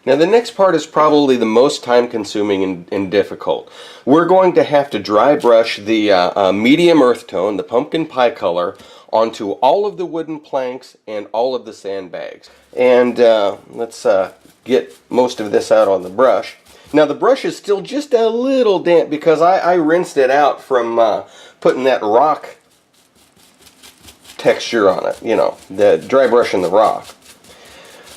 Now the next part is probably the most time consuming and difficult. We're going to have to dry brush the medium earth tone, the pumpkin pie color, onto all of the wooden planks and all of the sandbags. And let's get most of this out on the brush. Now the brush is still just a little damp because I rinsed it out from putting that rock texture on it, you know, the dry brushing the rock.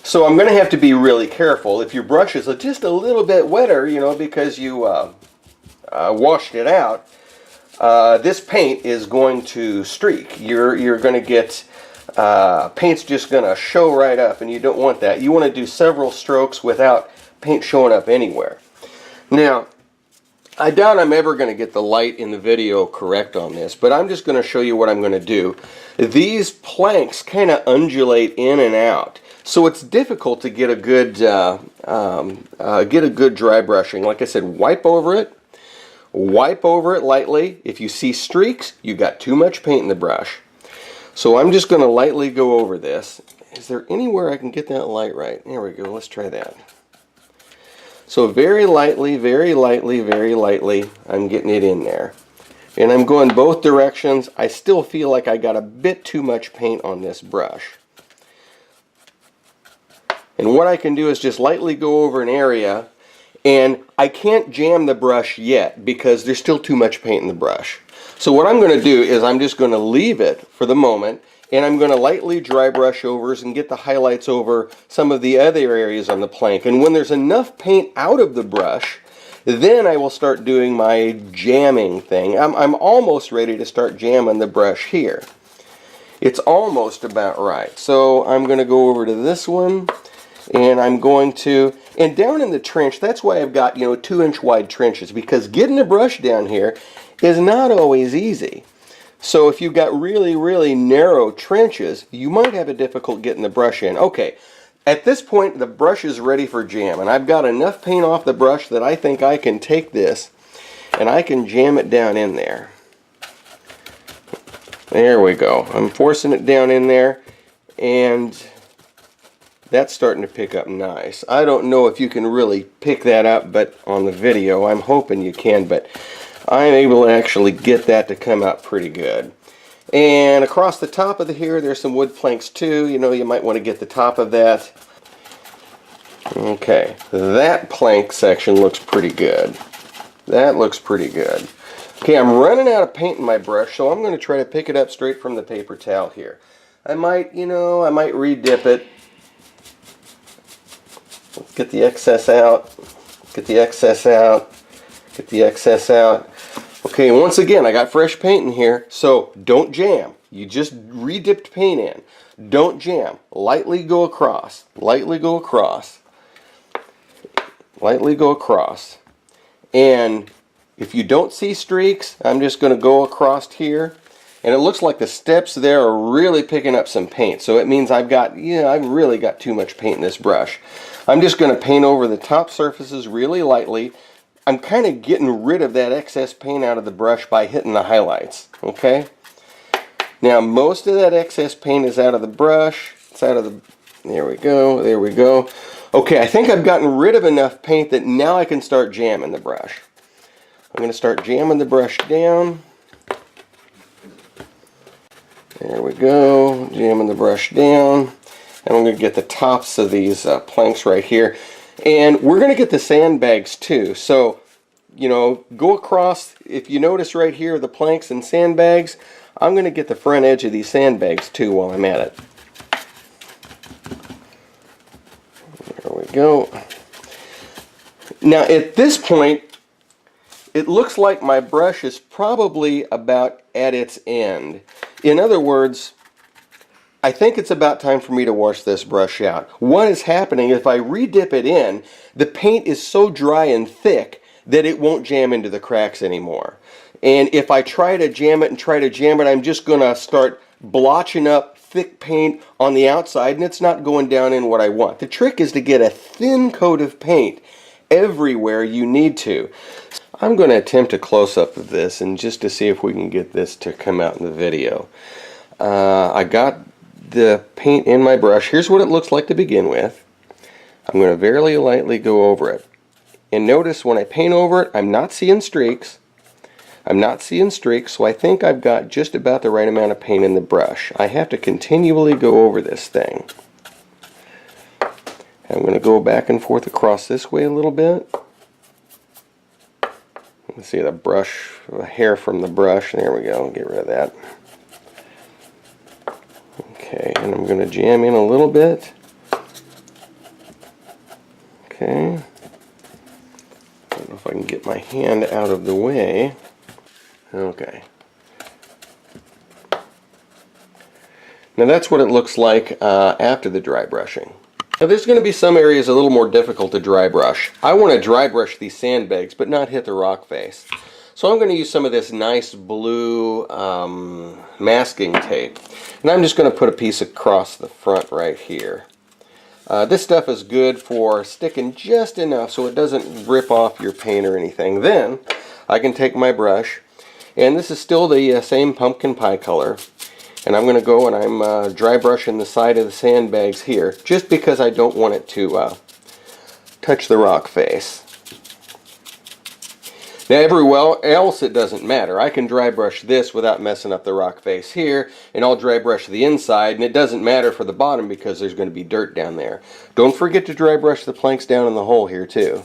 So I'm going to have to be really careful. If your brush is just a little bit wetter, you know, because you washed it out, this paint is going to streak. You're going to get paint's just going to show right up, and you don't want that. You want to do several strokes without paint showing up anywhere. Now, I doubt I'm ever going to get the light in the video correct on this, but I'm just going to show you what I'm going to do. These planks kind of undulate in and out, so it's difficult to get a good dry brushing. Like I said, wipe over it lightly. If you see streaks, you got too much paint in the brush. So I'm just going to lightly go over this. Is there anywhere I can get that light right? There we go. Let's try that. So very lightly, very lightly, very lightly, I'm getting it in there. And I'm going both directions. I still feel like I got a bit too much paint on this brush. And what I can do is just lightly go over an area, and I can't jam the brush yet because there's still too much paint in the brush. So what I'm going to do is I'm just going to leave it for the moment, and I'm going to lightly dry brush overs and get the highlights over some of the other areas on the plank. And when there's enough paint out of the brush, then I will start doing my jamming thing. I'm almost ready to start jamming the brush here. It's almost about right. So I'm going to go over to this one, and I'm going to, and down in the trench, that's why I've got, you know, 2-inch wide trenches, because getting a brush down here is not always easy. So if you've got really, really narrow trenches, you might have a difficult getting the brush in. Okay, at this point the brush is ready for jam, and I've got enough paint off the brush that I think I can take this and I can jam it down in there. There we go. I'm forcing it down in there, and that's starting to pick up nice. I don't know if you can really pick that up, but on the video, I'm hoping you can, but I'm able to actually get that to come out pretty good. And across the top of here, there's some wood planks too. You know, you might want to get the top of that. Okay, that plank section looks pretty good. That looks pretty good. Okay, I'm running out of paint in my brush, so I'm going to try to pick it up straight from the paper towel here. I might, you know, I might re-dip it. Let's get the excess out. Get the excess out. Get the excess out. Okay, once again, I got fresh paint in here, so don't jam. You just re-dipped paint in. Don't jam. Lightly go across. Lightly go across. Lightly go across. And if you don't see streaks, I'm just going to go across here. And it looks like the steps there are really picking up some paint. So it means I've got, I've really got too much paint in this brush. I'm just going to paint over the top surfaces really lightly. I'm kind of getting rid of that excess paint out of the brush by hitting the highlights. Okay? Now most of that excess paint is out of the brush. It's out of the, there we go, there we go. Okay, I think I've gotten rid of enough paint that now I can start jamming the brush. I'm going to start jamming the brush down. There we go, jamming the brush down. And I'm going to get the tops of these planks right here. And we're going to get the sandbags too. So, you know, go across, if you notice right here, the planks and sandbags, I'm going to get the front edge of these sandbags too while I'm at it. There we go. Now at this point, it looks like my brush is probably about at its end. In other words, I think it's about time for me to wash this brush out. What is happening, if I re-dip it in, the paint is so dry and thick that it won't jam into the cracks anymore. And if I try to jam it and try to jam it, I'm just going to start blotching up thick paint on the outside, and it's not going down in what I want. The trick is to get a thin coat of paint everywhere you need to. I'm going to attempt a close-up of this, and just to see if we can get this to come out in the video. I got the paint in my brush. Here's what it looks like to begin with. I'm going to very lightly go over it. And notice when I paint over it, I'm not seeing streaks. I'm not seeing streaks, so I think I've got just about the right amount of paint in the brush. I have to continually go over this thing. I'm going to go back and forth across this way a little bit. Let's see the brush, the hair from the brush. There we go. Get rid of that. Okay, and I'm going to jam in a little bit. Okay. I don't know if I can get my hand out of the way. Okay. Now that's what it looks like after the dry brushing. Now there's going to be some areas a little more difficult to dry brush. I want to dry brush these sandbags but not hit the rock face. So I'm going to use some of this nice blue masking tape. And I'm just going to put a piece across the front right here. This stuff is good for sticking just enough so it doesn't rip off your paint or anything. Then I can take my brush, and this is still the same pumpkin pie color, and I'm going to go and I'm dry brushing the side of the sandbags here just because I don't want it to touch the rock face. Now everywhere else it doesn't matter. I can dry brush this without messing up the rock face here, and I'll dry brush the inside, and it doesn't matter for the bottom because there's going to be dirt down there. Don't forget to dry brush the planks down in the hole here too.